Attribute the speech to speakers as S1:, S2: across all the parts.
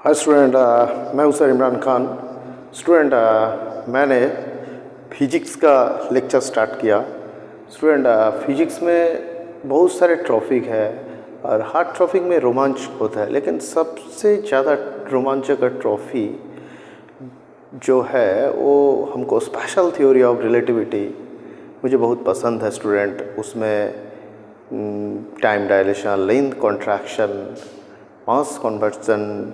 S1: Hi student, मैं हूं sir Imran Khan. Student, मैंने फिजिक्स का लेक्चर स्टार्ट किया। स्टूडेंट, फिजिक्स में बहुत सारे टॉपिक है और हर टॉपिक में रोमांच होता है, लेकिन सबसे ज़्यादा रोमांचक ट्रॉफी जो है वो हमको स्पेशल थ्योरी ऑफ रिलेटिविटी मुझे बहुत पसंद है। स्टूडेंट, उसमें time dilation, length contraction, mass conversion,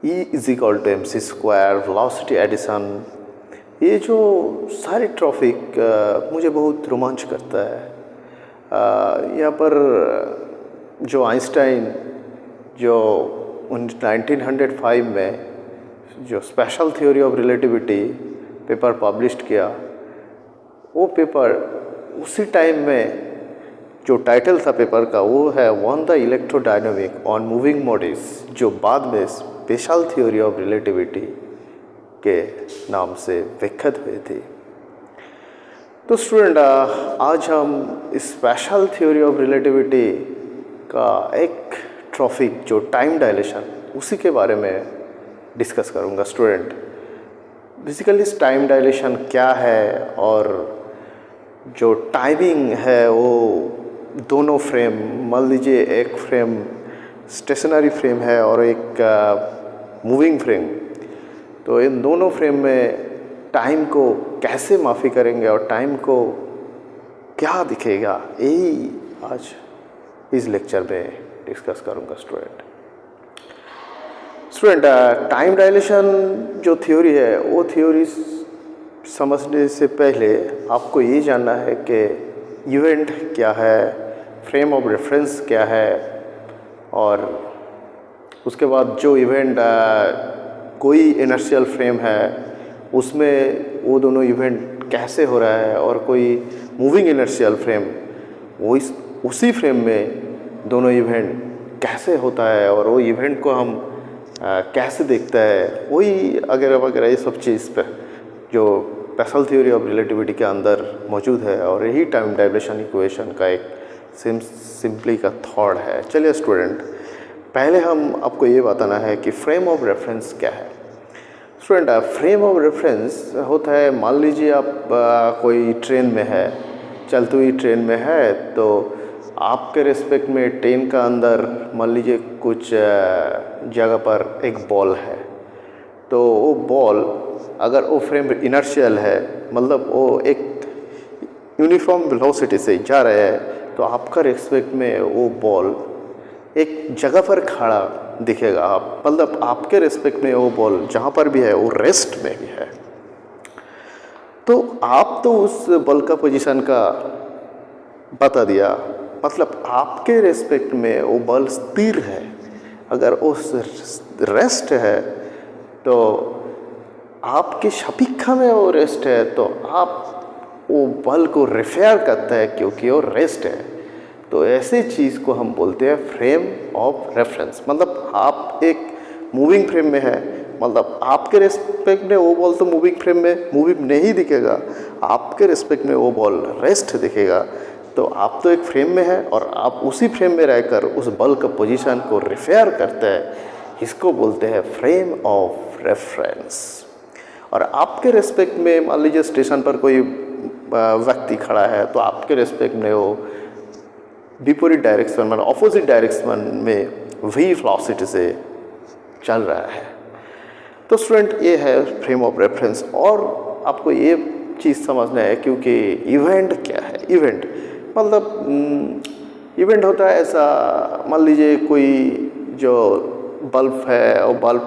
S1: E is equal to M C square, velocity addition, ये जो सारे टॉपिक मुझे बहुत रोमांच करता है। यहाँ पर जो आइंस्टाइन जो 1905 में जो special theory of relativity paper published किया, वो पेपर उसी टाइम में जो टाइटल था पेपर का वो है on the electrodynamic on moving bodies, जो बाद में स्पेशल थ्योरी ऑफ रिलेटिविटी के नाम से विख्यात हुई थी। तो स्टूडेंट, आज हम स्पेशल थ्योरी ऑफ रिलेटिविटी का एक टॉपिक जो टाइम डायलेशन, उसी के बारे में डिस्कस करूँगा। स्टूडेंट, बेसिकली टाइम डायलेशन क्या है और जो टाइमिंग है वो दोनों फ्रेम, मान लीजिए एक फ्रेम स्टेशनरी फ्रेम है और एक मूविंग फ्रेम, तो इन दोनों फ्रेम में टाइम को कैसे माफ़ी करेंगे और टाइम को क्या दिखेगा, यही आज इस लेक्चर में डिस्कस करूंगा। स्टूडेंट, टाइम डायलेशन जो थ्योरी है वो थ्योरी समझने से पहले आपको ये जानना है कि इवेंट क्या है, फ्रेम ऑफ रेफरेंस क्या है, और उसके बाद जो इवेंट कोई इनर्शियल फ्रेम है उसमें वो दोनों इवेंट कैसे हो रहा है, और कोई मूविंग इनर्शियल फ्रेम वो उसी फ्रेम में दोनों इवेंट कैसे होता है और वो इवेंट को हम कैसे देखता है, वही अगर वगैरह ये सब चीज़ पर जो स्पेशल थ्योरी ऑफ रिलेटिविटी के अंदर मौजूद है, और यही टाइम डायलेशन इक्वेशन का एक सिंपली का थॉट है। चलिए स्टूडेंट, पहले हम आपको ये बताना है कि फ्रेम ऑफ रेफरेंस क्या है। स्टूडेंट, फ्रेम ऑफ रेफरेंस होता है, मान लीजिए आप कोई ट्रेन में है, चलती हुई ट्रेन में है, तो आपके रिस्पेक्ट में ट्रेन का अंदर मान लीजिए कुछ जगह पर एक बॉल है, तो वो बॉल अगर वो फ्रेम इनर्शियल है, मतलब वो एक यूनिफॉर्म वेलोसिटी से जा रहा है, तो आपका रिस्पेक्ट में वो बॉल एक जगह पर खड़ा दिखेगा। आप मतलब आपके रिस्पेक्ट में वो बॉल जहाँ पर भी है वो रेस्ट में भी है, तो आप तो उस बॉल का पोजीशन का बता दिया, मतलब आपके रिस्पेक्ट में वो बॉल स्थिर है। अगर उस रेस्ट है तो आपके शपीखा में वो रेस्ट है, तो आप वो बल को रेफर करता है क्योंकि वो रेस्ट है। तो ऐसे चीज़ को हम बोलते हैं फ्रेम ऑफ रेफरेंस। मतलब आप एक मूविंग फ्रेम में है, मतलब आपके रिस्पेक्ट में वो बॉल तो मूविंग फ्रेम में मूविंग नहीं दिखेगा, आपके रिस्पेक्ट में वो बॉल रेस्ट दिखेगा। तो आप तो एक फ्रेम में है और आप उसी फ्रेम में रहकर उस बल का पोजीशन को रेफर करते हैं, इसको बोलते हैं फ्रेम ऑफ रेफरेंस। और आपके रिस्पेक्ट में मान लीजिए स्टेशन पर कोई व्यक्ति खड़ा है, तो आपके रिस्पेक्ट में वो विपरीत डायरेक्शन मतलब ऑपोजिट डायरेक्शन में वही वेलोसिटी से चल रहा है। तो स्टूडेंट, ये है फ्रेम ऑफ रेफरेंस। और आपको ये चीज़ समझना है क्योंकि इवेंट क्या है। इवेंट मतलब इवेंट होता है ऐसा, मान लीजिए कोई जो बल्ब है और बल्ब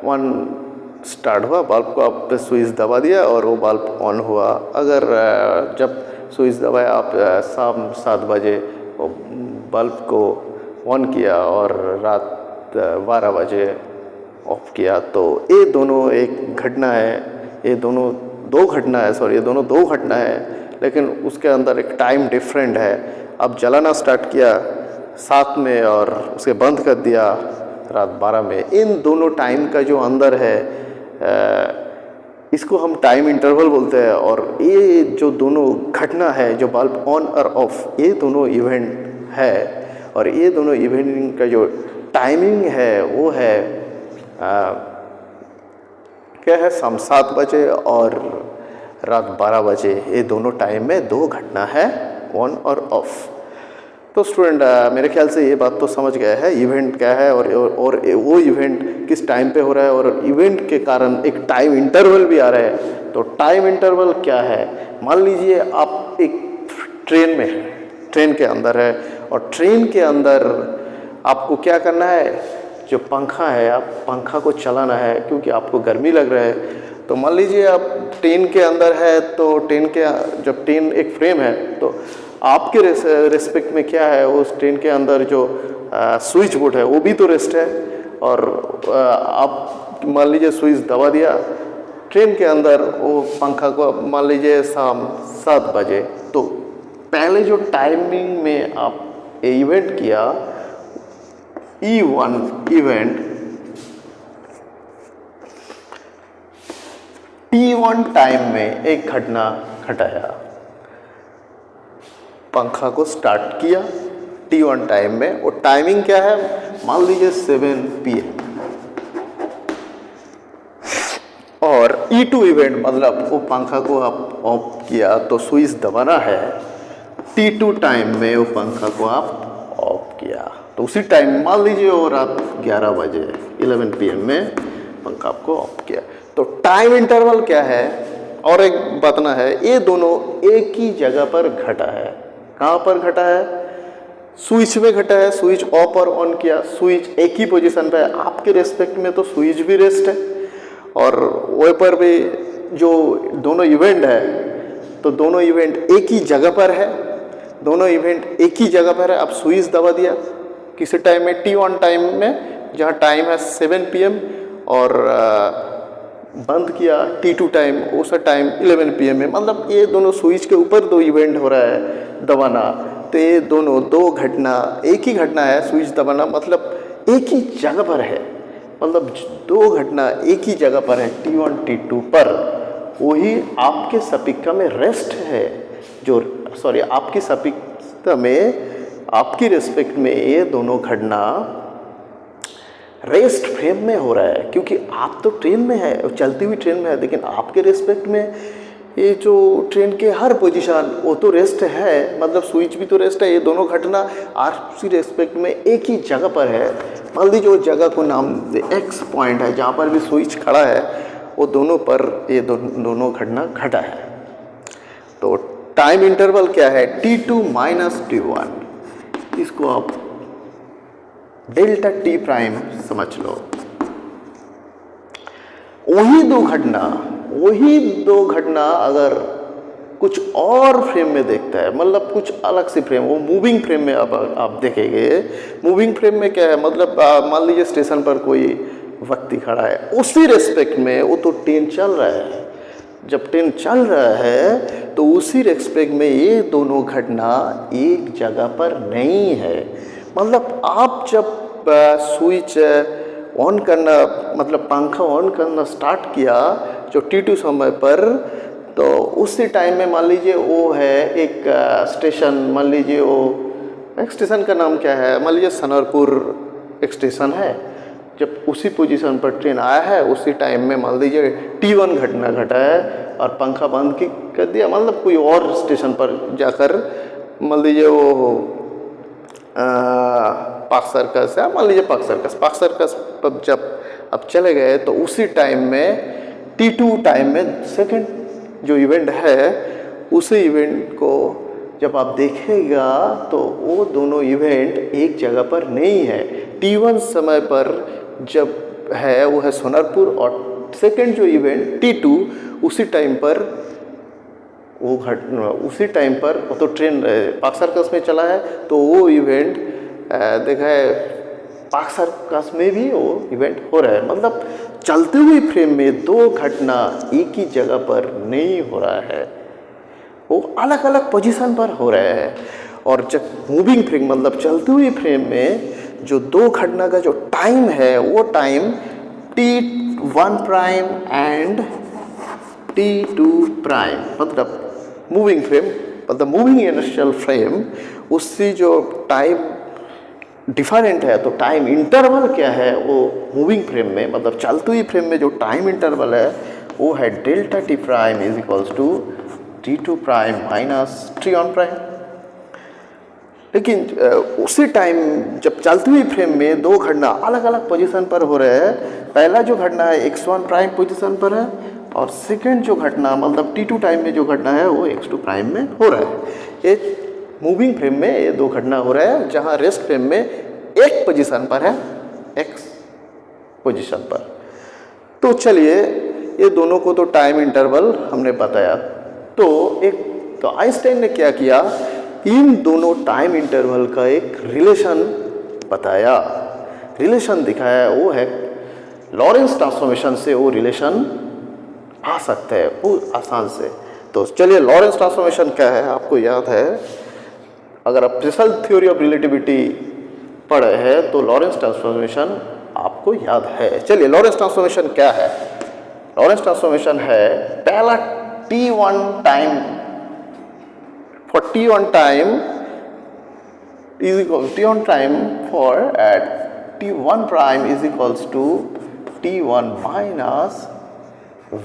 S1: वन स्टार्ट हुआ, बल्ब को आप स्विच दबा दिया और वो बल्ब ऑन हुआ। अगर जब स्विच दबाया आप शाम 7 बजे बल्ब को ऑन किया और रात 12 बजे ऑफ किया, तो ये दोनों एक घटना है, ये दोनों दो घटना है, लेकिन उसके अंदर एक टाइम डिफरेंट है। अब जलाना स्टार्ट किया 7 में और उसे बंद कर दिया रात 12 में। इन दोनों टाइम का जो अंदर है इसको हम टाइम इंटरवल बोलते हैं। और ये जो दोनों घटना है, जो बल्ब ऑन और ऑफ, ये दोनों इवेंट है, और ये दोनों इवेंट का जो टाइमिंग है वो है क्या है, शाम 7 बजे और रात 12 बजे, ये दोनों टाइम में दो घटना है, ऑन और ऑफ। तो स्टूडेंट मेरे ख्याल से ये बात तो समझ गया है इवेंट क्या है और वो इवेंट किस टाइम पे हो रहा है, और इवेंट के कारण एक टाइम इंटरवल भी आ रहा है। तो टाइम इंटरवल क्या है, मान लीजिए आप एक ट्रेन में है, ट्रेन के अंदर है, और ट्रेन के अंदर आपको क्या करना है, जो पंखा है आप पंखा को चलाना है क्योंकि आपको गर्मी लग रहा है। तो मान लीजिए आप ट्रेन के अंदर है, तो ट्रेन के जब ट्रेन एक फ्रेम है तो आपके रेस्पेक्ट में क्या है, उस ट्रेन के अंदर जो स्विच बोर्ड है वो भी तो रेस्ट है, और आप मान लीजिए स्विच दबा दिया ट्रेन के अंदर, वो पंखा को मान लीजिए शाम 7 बजे, तो पहले जो टाइमिंग में आप इवेंट किया E1 इवेंट T1 टाइम में एक घटना घटाया, पंखा को स्टार्ट किया T1 टाइम में, और टाइमिंग क्या है, मान लीजिए 7 PM, और E2 इवेंट मतलब वो पंखा को आप ऑफ किया तो स्विच दबाना है, T2 टाइम में वो पंखा को आप ऑफ किया, तो उसी टाइम मान लीजिए वो रात 11 बजे 11 PM में पंखा आपको ऑफ किया। तो टाइम इंटरवल क्या है, और एक बताना है, ये दोनों एक ही जगह पर घटा है। कहाँ पर घटा है, स्विच में घटा है, स्विच ऑफ और ऑन किया, स्विच एक ही पोजीशन पे है, आपके रेस्पेक्ट में तो स्विच भी रेस्ट है, और वहीं पर भी जो दोनों इवेंट है तो दोनों इवेंट एक ही जगह पर है, दोनों इवेंट एक ही जगह पर है। आप स्विच दबा दिया किसी टाइम में T1 टाइम में, जहाँ टाइम है 7 PM, और बंद किया T2 टाइम, उस टाइम 11 PM में, मतलब ये दोनों स्विच के ऊपर दो इवेंट हो रहा है दबाना, तो ये दोनों दो घटना एक ही घटना है, स्विच दबाना मतलब एक ही जगह पर है, मतलब दो घटना एक ही जगह पर है T1 T2 पर, वही आपके सपिक्का में रेस्ट है, जो सॉरी आपकी सपिक्का में आपकी रेस्पेक्ट में ये दोनों घटना रेस्ट फ्रेम में हो रहा है, क्योंकि आप तो ट्रेन में है, चलती हुई ट्रेन में है, लेकिन आपके रेस्पेक्ट में ये जो ट्रेन के हर पोजीशन वो तो रेस्ट है, मतलब स्विच भी तो रेस्ट है, ये दोनों घटना आपकी रेस्पेक्ट में एक ही जगह पर है। मान लीजिए वो जगह को नाम एक्स पॉइंट है, जहाँ पर भी स्विच खड़ा है वो दोनों पर ये दोनों घटना घटा है। तो टाइम इंटरवल क्या है, T2 माइनस T1, इसको आप डेल्टा T प्राइम समझ लो। वही दो घटना अगर कुछ और फ्रेम में देखता है, मतलब कुछ अलग सी फ्रेम, वो मूविंग फ्रेम में अब आप देखेंगे। मूविंग फ्रेम में क्या है, मतलब मान लीजिए स्टेशन पर कोई व्यक्ति खड़ा है, उसी रेस्पेक्ट में वो तो ट्रेन चल रहा है, जब ट्रेन चल रहा है तो उसी रेस्पेक्ट में ये दोनों घटना एक जगह पर नहीं है। मतलब आप जब स्विच ऑन करना, मतलब पंखा ऑन करना स्टार्ट किया जो T2 समय पर, तो उसी टाइम में मान लीजिए वो है एक स्टेशन, मान लीजिए वो एक स्टेशन का नाम क्या है, मान लीजिए सनरपुर एक स्टेशन है, जब उसी पोजीशन पर ट्रेन आया है उसी टाइम में मान लीजिए T1 घटना घटा है और पंखा बंद कर दिया, मतलब कोई और स्टेशन पर जाकर मान लीजिए वो पार्क सर्कस है, मान लीजिए पार्क सर्कस पर जब अब चले गए तो उसी टाइम में T2 टाइम में सेकंड जो इवेंट है उसी इवेंट को जब आप देखेगा तो वो दोनों इवेंट एक जगह पर नहीं है। T1 समय पर जब है वो है सोनारपुर, और सेकंड जो इवेंट T2 उसी टाइम पर उसी टाइम पर वो तो ट्रेन पार्क सर्कस में चला है, तो वो इवेंट देखा है पार्क सर्कस में भी वो इवेंट हो रहा है। मतलब चलते हुए फ्रेम में दो घटना एक ही जगह पर नहीं हो रहा है, वो अलग अलग पोजीशन पर हो रहा है। और जब मूविंग फ्रेम मतलब चलती हुई फ्रेम में जो दो घटना का जो टाइम है वो time T1 prime and T2 prime, मतलब मूविंग फ्रेम मतलब मूविंग इनर्शियल फ्रेम, उससे जो टाइम डिफरेंट है, तो टाइम इंटरवल क्या है वो मूविंग फ्रेम में, मतलब चलती हुई फ्रेम में जो टाइम इंटरवल है वो है delta T prime is equals to T two prime minus T one prime. लेकिन उसी टाइम जब चलती हुई फ्रेम में दो घटना अलग अलग पोजीशन पर हो रहे हैं, पहला जो घटना है x1 प्राइम पोजीशन पर है और सेकंड जो घटना मतलब t2 टाइम में जो घटना है वो x2 प्राइम में हो रहा है। ये मूविंग फ्रेम में ये दो घटना हो रहा है, जहाँ रेस्ट फ्रेम में एक पोजीशन पर है x पोजीशन पर। तो चलिए ये दोनों को तो टाइम इंटरवल हमने बताया। तो आइंस्टाइन ने क्या किया, इन दोनों टाइम इंटरवल का एक रिलेशन बताया, रिलेशन दिखाया, वो है लॉरेंस ट्रांसफॉर्मेशन से वो रिलेशन आ सकता है वो आसान से। तो चलिए लॉरेंस ट्रांसफॉर्मेशन क्या है आपको याद है, अगर आप स्पेशल थ्योरी ऑफ रिलेटिविटी पढ़े हैं तो लॉरेंस ट्रांसफॉर्मेशन आपको याद है। चलिए लॉरेंस ट्रांसफॉर्मेशन क्या है, लॉरेंस ट्रांसफॉर्मेशन है पहला t1 time for t1 time is equal t1 time for at t1 prime is equals to t1 minus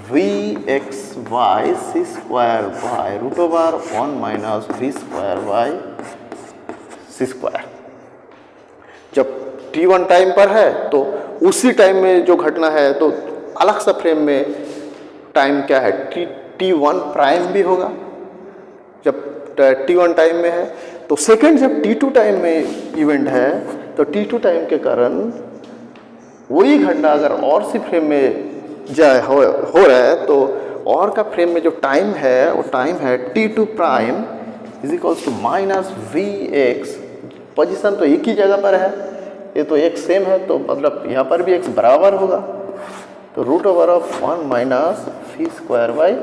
S1: vxy c square by root over 1 minus v square by c square। जब t1 time पर है तो उसी time में जो घटना है तो अलग सा फ्रेम में टाइम क्या है t1 प्राइम भी होगा जब t1 टाइम में है। तो सेकंड जब t2 टाइम में इवेंट है तो t2 टाइम के कारण वही घटना अगर और सी फ्रेम में जाए हो रहा है तो और का फ्रेम में जो टाइम है वो टाइम है t2 prime is equals to minus V X. Position तो एक ही जगह पर है, ये तो x सेम है तो मतलब यहाँ पर भी x बराबर होगा, तो root over of 1 minus V square by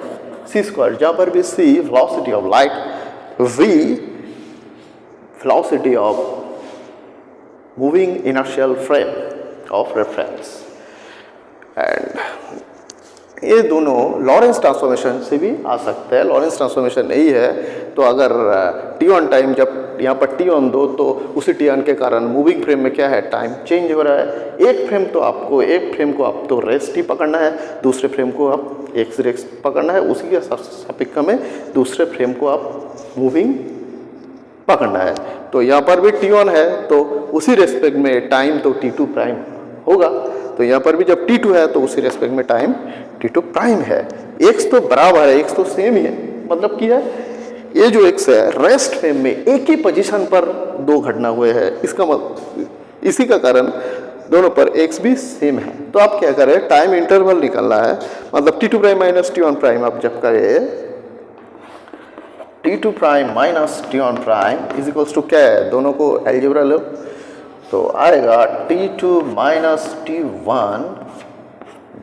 S1: C square, जहाँ पर भी c velocity of light, v velocity of moving inertial frame of reference। And ये दोनों लॉरेंस ट्रांसफॉर्मेशन से भी आ सकते हैं। लॉरेंस ट्रांसफॉर्मेशन यही है, तो अगर t1 टाइम जब यहाँ पर t1 दो तो उसी t1 के कारण मूविंग फ्रेम में क्या है टाइम चेंज हो रहा है। एक फ्रेम को आप तो रेस्ट ही पकड़ना है, दूसरे फ्रेम को आप एक्स रेक्स पकड़ना है, उसी के सापेक्ष में दूसरे फ्रेम को आप मूविंग पकड़ना है। तो यहाँ पर भी t1 है तो उसी रेस्पेक्ट में टाइम तो t2 प्राइम होगा, तो यहाँ पर भी जब t2 है तो उसी रेस्पेक्ट में टाइम t2 प्राइम है। x तो बराबर है, x तो सेम ही है, मतलब कि है ये जो x है रेस्ट फ्रेम में एक ही पोजीशन पर दो घटना हुए हैं, इसका मतलब इसी का कारण दोनों पर x भी सेम है। तो आप क्या करें, टाइम इंटरवल निकालना है, मतलब t2 prime minus t1 prime आप जब करें t2 prime minus t1 prime is equals to क्या है, दोनों को अलजेब्रा लो तो आएगा t2 minus t1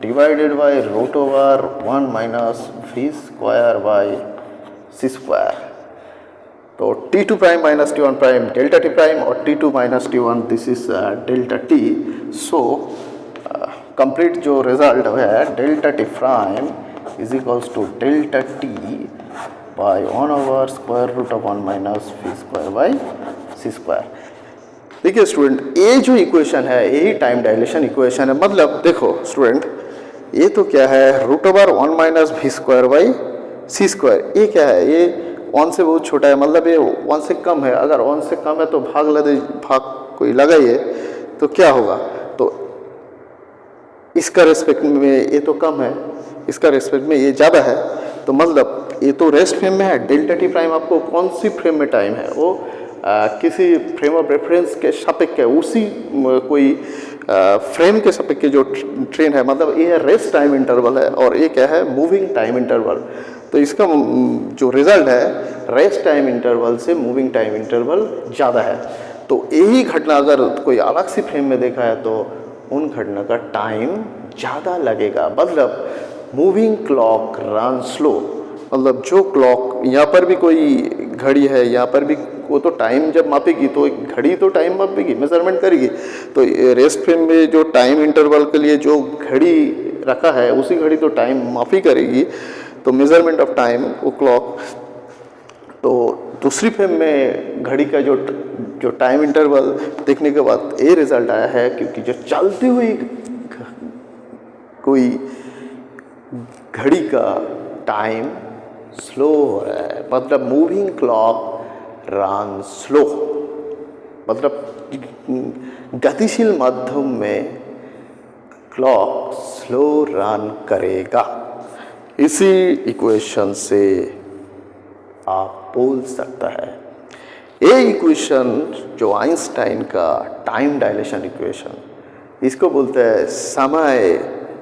S1: divided by root over 1 minus v square by c square. तो t2 prime minus t1 prime delta t prime और t2 minus t1 this is delta t। So complete जो result है delta t prime is equals to delta t by 1 over square root of 1 minus v square by c square. देखिए student, ये जो equation है यही time dilation equation है। मतलब देखो स्टूडेंट, ये तो क्या है root over 1 minus V square by C square, ये क्या है, ये 1 से बहुत छोटा है, मतलब ये 1 से कम है। अगर 1 से कम है तो भाग कोई लगाइए तो क्या होगा, तो इसका रेस्पेक्ट में ये तो कम है, इसका रेस्पेक्ट में ये ज़्यादा है, तो मतलब ये तो रेस्ट फ्रेम में है। डेल्टा टी प्राइम आपको कौन सी फ्रेम में टाइम है, वो किसी फ्रेम ऑफ रेफरेंस के सापेक्ष है, उसी कोई फ्रेम के सापेक्ष जो ट्रेन है, मतलब ये रेस्ट टाइम इंटरवल है और ये क्या है मूविंग टाइम इंटरवल। तो इसका जो रिजल्ट है रेस्ट टाइम इंटरवल से मूविंग टाइम इंटरवल ज़्यादा है। तो यही घटना अगर कोई अलग सी फ्रेम में देखा है तो उन घटना का टाइम ज़्यादा लगेगा। मतलब मूविंग क्लॉक रन स्लो, मतलब जो क्लॉक यहाँ पर भी कोई घड़ी है, यहाँ पर भी वो तो टाइम जब मापेगी तो घड़ी तो टाइम मापेगी, मेजरमेंट करेगी। तो रेस्ट फ्रेम में जो टाइम इंटरवल के लिए जो घड़ी रखा है उसी घड़ी तो टाइम माफी करेगी, तो मेजरमेंट ऑफ टाइम वो क्लॉक। तो दूसरी फ्रेम में घड़ी का जो जो टाइम इंटरवल देखने के बाद ये रिज़ल्ट आया है, क्योंकि जो चलती हुई कोई घड़ी का टाइम स्लो हो रहा है, मतलब मूविंग क्लॉक रन स्लो, मतलब गतिशील माध्यम में क्लॉक स्लो रन करेगा। इसी इक्वेशन से आप बोल सकता है, ये इक्वेशन जो आइंस्टाइन का टाइम डायलेशन इक्वेशन, इसको बोलते हैं समय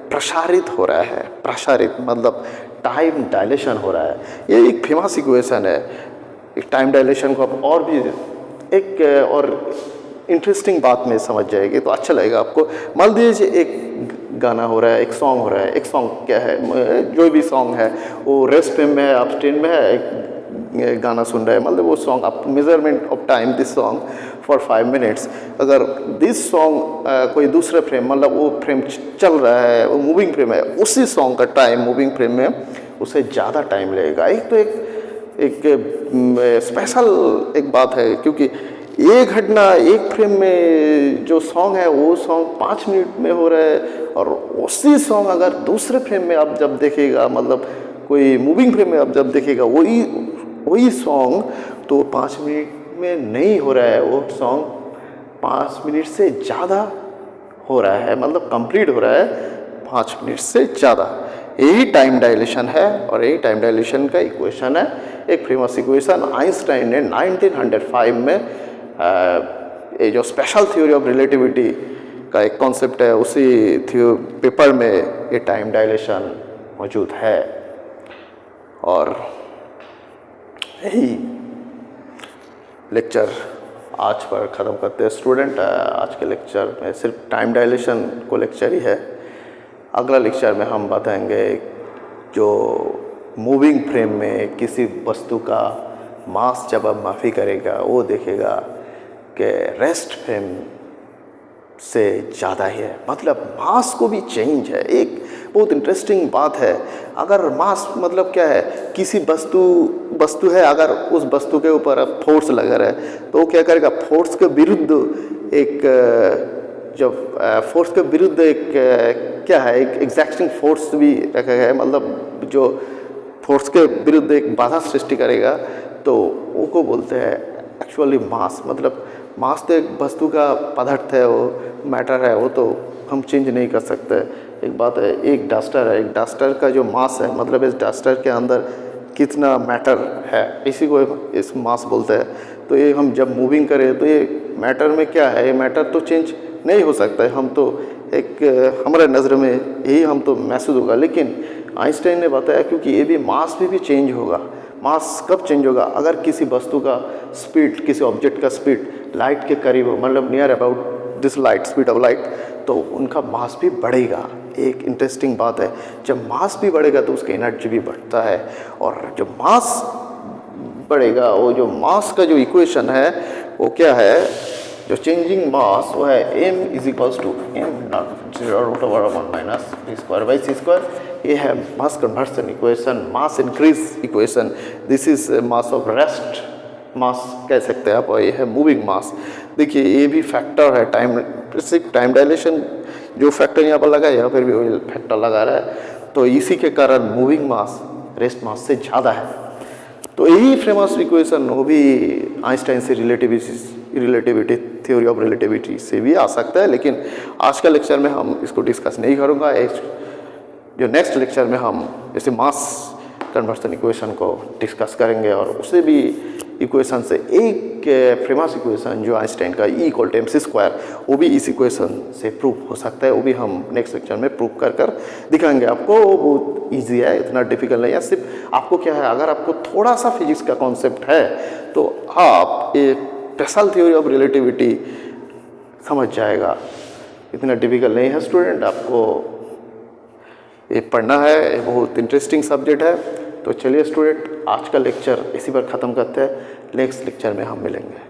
S1: प्रसारित हो रहा है। प्रसारित मतलब टाइम डायलेशन हो रहा है। ये एक फेमस इक्वेशन है। एक टाइम डायलेशन को आप और भी एक और इंटरेस्टिंग बात में समझ जाएगी तो अच्छा लगेगा आपको। मान लीजिए एक गाना हो रहा है, एक सॉन्ग हो रहा है। एक सॉन्ग क्या है, जो भी सॉन्ग है वो रेस्ट फ्रेम में है, आप ट्रेन में है, एक गाना सुन रहे हैं, मतलब वो सॉन्ग आप measurement of time this song for 5 minutes. अगर दिस सॉन्ग कोई दूसरा फ्रेम, मतलब वो फ्रेम चल रहा है, वो मूविंग फ्रेम है, उसी सॉन्ग का टाइम मूविंग फ्रेम में उससे ज़्यादा टाइम लगेगा। एक तो एक स्पेशल एक बात है, क्योंकि ये घटना एक फ्रेम में जो सॉन्ग है वो सॉन्ग 5 मिनट में हो रहा है, और उसी सॉन्ग अगर दूसरे फ्रेम में आप जब देखेगा, मतलब कोई मूविंग फ्रेम में आप जब देखेगा वही सॉन्ग तो 5 मिनट में नहीं हो रहा है, वो सॉन्ग 5 मिनट से ज़्यादा हो रहा है, मतलब कंप्लीट हो रहा है 5 मिनट से ज़्यादा। यही टाइम डायलेशन है, और यही टाइम डायलेशन का इक्वेशन है। एक फेमस इक्वेशन आइंस्टाइन ने 1905 में ये जो स्पेशल थ्योरी ऑफ रिलेटिविटी का एक कॉन्सेप्ट है, उसी पेपर में ये टाइम डायलेशन मौजूद है। और यही लेक्चर आज पर ख़त्म करते हैं स्टूडेंट। आज के लेक्चर में सिर्फ टाइम डायलेशन को लेक्चर ही है। अगला लेक्चर में हम बताएंगे जो मूविंग फ्रेम में किसी वस्तु का मास जब आप माफ़ी करेगा, वो देखेगा कि रेस्ट फ्रेम से ज़्यादा ही है, मतलब मास को भी चेंज है। एक बहुत इंटरेस्टिंग बात है, अगर मास मतलब क्या है, किसी वस्तु है, अगर उस वस्तु के ऊपर अब फोर्स लगा रहा है तो वो क्या करेगा, फोर्स के विरुद्ध एक जब फोर्स के विरुद्ध एक क्या है, एक एग्जैक्टिंग फोर्स भी रखा गया है, मतलब जो फोर्स के विरुद्ध एक बाधा सृष्टि करेगा, तो वो को बोलते हैं एक्चुअली मास। मतलब मास तो एक वस्तु का पदार्थ है, वो मैटर है, वो तो हम चेंज नहीं कर सकते। एक बात है, एक डस्टर है, एक डस्टर का जो मास है, मतलब इस डस्टर के अंदर कितना मैटर है, इसी को इस मास बोलते हैं। तो ये हम जब मूविंग करें तो ये मैटर में क्या है, ये मैटर तो चेंज नहीं हो सकता है, हम तो एक हमारे नज़र में यही हम तो महसूस होगा। लेकिन आइंस्टाइन ने बताया क्योंकि ये भी मास भी चेंज होगा। मास कब चेंज होगा, अगर किसी वस्तु का स्पीड, किसी ऑब्जेक्ट का स्पीड लाइट के करीब हो, मतलब near about this light, speed of light, तो उनका मास भी बढ़ेगा। एक इंटरेस्टिंग बात है, जब मास भी बढ़ेगा तो उसकी एनर्जी भी बढ़ता है, और जब मास बढ़ेगा, वो जो मास का जो इक्वेशन है वो क्या है, जो चेंजिंग मास वो है m is equals to m√1 - ये है mass conversion equation, mass increase equation. This is mass of rest mass कह सकते हैं आप, और ये है मूविंग मास। देखिए ये भी फैक्टर है, टाइम सिर्फ टाइम डायलेशन जो फैक्टर यहाँ पर लगा है, यहाँ पर भी वही फैक्टर लगा रहा है, तो इसी के कारण मूविंग मास रेस्ट मास से ज़्यादा है। तो यही फेमस इक्वेशन वो भी आइंस्टाइन से रिलेटिविटी थ्योरी ऑफ रिलेटिविटी से भी आ सकता है, लेकिन आज का लेक्चर में हम इसको डिस्कस नहीं करूँगा। जो नेक्स्ट लेक्चर में हम जैसे मास कन्वर्सन इक्वेशन को डिस्कस करेंगे, और उसे भी इक्वेशन से एक फेमस इक्वेशन जो आइंस्टाइन का E = mc², वो भी इस इक्वेशन से प्रूव हो सकता है। वो भी हम नेक्स्ट लेक्चर में प्रूव कर दिखाएंगे आपको। वो बहुत इजी है, इतना डिफिकल्ट नहीं है। सिर्फ आपको क्या है, अगर आपको थोड़ा सा फिजिक्स का कॉन्सेप्ट है तो आप एक स्पेशल थ्योरी ऑफ रिलेटिविटी समझ जाएगा। इतना डिफिकल्ट नहीं है स्टूडेंट, आपको ये पढ़ना है, ये बहुत इंटरेस्टिंग सब्जेक्ट है। तो चलिए स्टूडेंट, आज का लेक्चर इसी पर ख़त्म करते हैं, नेक्स्ट लेक्चर में हम मिलेंगे।